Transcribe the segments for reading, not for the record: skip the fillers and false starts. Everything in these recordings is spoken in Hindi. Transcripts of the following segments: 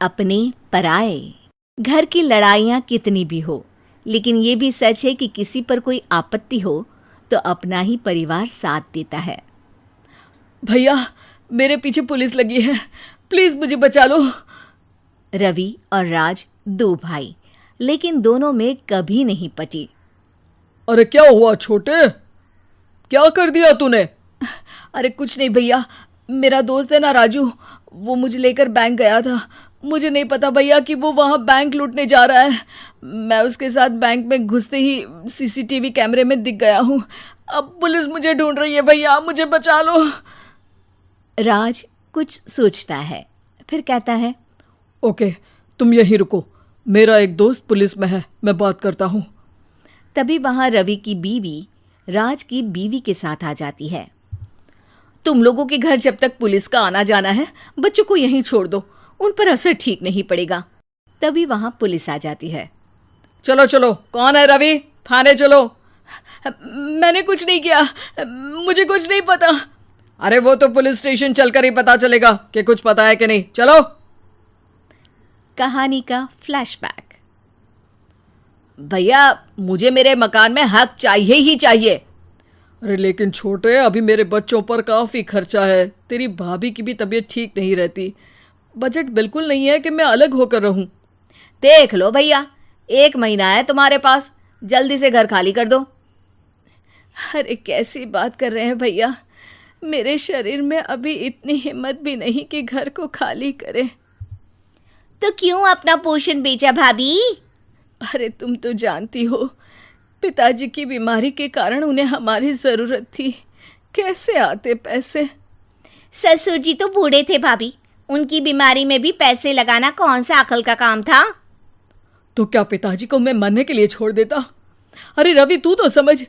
अपने पराए। घर की लड़ाइयाँ कितनी भी हो, लेकिन ये भी सच है कि किसी पर कोई आपत्ति हो तो अपना ही परिवार साथ देता है। भैया, मेरे पीछे पुलिस लगी है, प्लीज मुझे बचा लो। रवि और राज दो भाई, लेकिन दोनों में कभी नहीं पटी। अरे क्या हुआ छोटे, क्या कर दिया तूने? अरे कुछ नहीं भैया, मेरा दोस्त है ना राजू, वो मुझे लेकर बैंक गया था। मुझे नहीं पता भैया कि वो वहाँ बैंक लूटने जा रहा है। मैं उसके साथ बैंक में घुसते ही सीसीटीवी कैमरे में दिख गया हूँ। अब पुलिस मुझे ढूंढ रही है भैया, मुझे बचा लो। राज कुछ सोचता है, फिर कहता है, ओके, तुम यहीं रुको, मेरा एक दोस्त पुलिस में है, मैं बात करता हूँ। तभी वहां रवि की बीवी राज की बीवी के साथ आ जाती है। तुम लोगों के घर जब तक पुलिस का आना जाना है, बच्चों को यहीं छोड़ दो, उन पर असर ठीक नहीं पड़ेगा। तभी वहां पुलिस आ जाती है। चलो चलो, कौन है रवि, थाने चलो। मैंने कुछ नहीं किया, मुझे कुछ नहीं पता। अरे वो तो पुलिस स्टेशन चलकर ही पता चलेगा कि कुछ पता है कि नहीं, चलो। कहानी का फ्लैशबैक। भैया, मुझे मेरे मकान में हक चाहिए ही चाहिए। अरे लेकिन छोटे, अभी मेरे बच्चों पर काफ़ी खर्चा है, तेरी भाभी की भी तबीयत ठीक नहीं रहती, बजट बिल्कुल नहीं है कि मैं अलग होकर रहूं। देख लो भैया, 1 महीना है तुम्हारे पास, जल्दी से घर खाली कर दो। अरे कैसी बात कर रहे हैं भैया, मेरे शरीर में अभी इतनी हिम्मत भी नहीं कि घर को खाली करे। तो क्यों अपना पोषण बेचा भाभी? अरे तुम तो जानती हो, पिताजी की बीमारी के कारण उन्हें हमारी ज़रूरत थी, कैसे आते पैसे। ससुर जी तो बूढ़े थे भाभी, उनकी बीमारी में भी पैसे लगाना कौन सा अकल का काम था। तो क्या पिताजी को मैं मरने के लिए छोड़ देता? अरे रवि, तू तो समझ,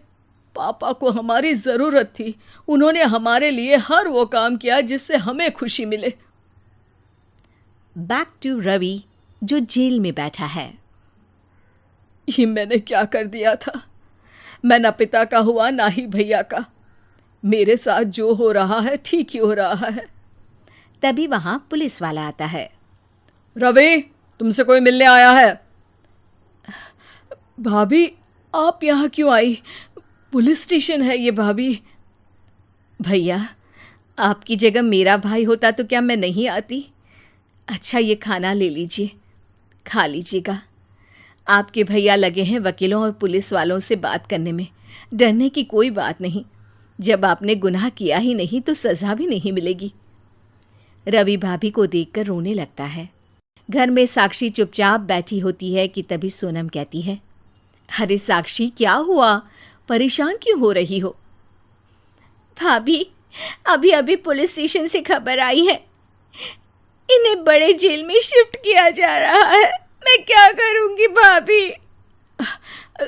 पापा को हमारी ज़रूरत थी, उन्होंने हमारे लिए हर वो काम किया जिससे हमें खुशी मिले। बैक टू रवि, जो जेल में बैठा है। ये मैंने क्या कर दिया था? मैं ना पिता का हुआ ना ही भैया का। मेरे साथ जो हो रहा है ठीक ही हो रहा है। तभी वहां पुलिस वाला आता है। रवि, तुमसे कोई मिलने आया है। भाभी, आप यहाँ क्यों आई? पुलिस स्टेशन है ये भाभी। भैया, आपकी जगह मेरा भाई होता तो क्या मैं नहीं आती? अच्छा, ये खाना ले लीजिए, खा लीजिएगा। आपके भैया लगे हैं वकीलों और पुलिस वालों से बात करने में, डरने की कोई बात नहीं। जब आपने गुनाह किया ही नहीं तो सज़ा भी नहीं मिलेगी। रवि भाभी को देखकर रोने लगता है। घर में साक्षी चुपचाप बैठी होती है कि तभी सोनम कहती है, अरे साक्षी, क्या हुआ, परेशान क्यों हो रही हो? भाभी, अभी अभी पुलिस स्टेशन से खबर आई है, इन्हें बड़े जेल में शिफ्ट किया जा रहा है। मैं क्या करूंगी भाभी?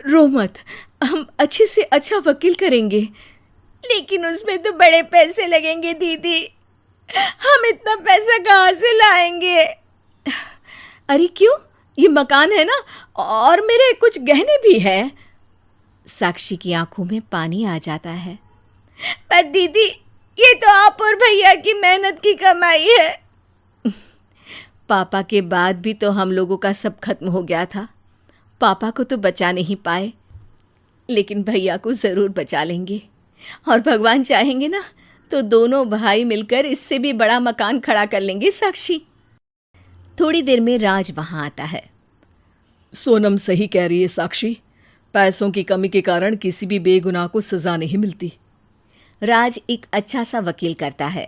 रो मत, हम अच्छे से अच्छा वकील करेंगे। लेकिन उसमें तो बड़े पैसे लगेंगे दीदी, हम इतना पैसा कहाँ से लाएंगे? अरे क्यों, ये मकान है ना, और मेरे कुछ गहने भी हैं। साक्षी की आंखों में पानी आ जाता है। पर दीदी, ये तो आप और भैया की मेहनत की कमाई है। पापा के बाद भी तो हम लोगों का सब खत्म हो गया था। पापा को तो बचा नहीं पाए, लेकिन भैया को ज़रूर बचा लेंगे, और भगवान चाहेंगे ना तो दोनों भाई मिलकर इससे भी बड़ा मकान खड़ा कर लेंगे। साक्षी। थोड़ी देर में राज वहाँ आता है। सोनम सही कह रही है साक्षी, पैसों की कमी के कारण किसी भी बेगुनाह को सज़ा नहीं मिलती। राज एक अच्छा सा वकील करता है।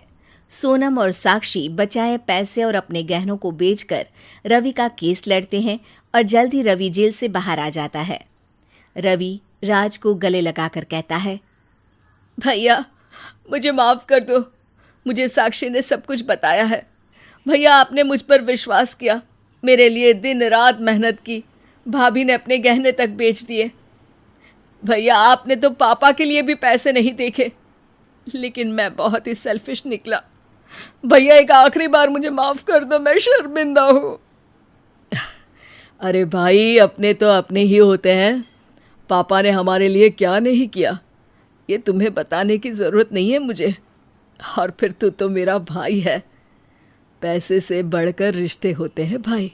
सोनम और साक्षी बचाए पैसे और अपने गहनों को बेचकर रवि का केस लड़ते हैं और जल्द ही रवि जेल से बाहर आ जाता है। रवि राज को गले लगाकर कहता है, भैया मुझे माफ़ कर दो, मुझे साक्षी ने सब कुछ बताया है। भैया, आपने मुझ पर विश्वास किया, मेरे लिए दिन रात मेहनत की, भाभी ने अपने गहने तक बेच दिए। भैया, आपने तो पापा के लिए भी पैसे नहीं देखे, लेकिन मैं बहुत ही सेल्फिश निकला। भैया, एक आखिरी बार मुझे माफ़ कर दो, मैं शर्मिंदा हूँ। अरे भाई, अपने तो अपने ही होते हैं, पापा ने हमारे लिए क्या नहीं किया ये तुम्हें बताने की ज़रूरत नहीं है मुझे। और फिर तू तो मेरा भाई है, पैसे से बढ़कर रिश्ते होते हैं भाई।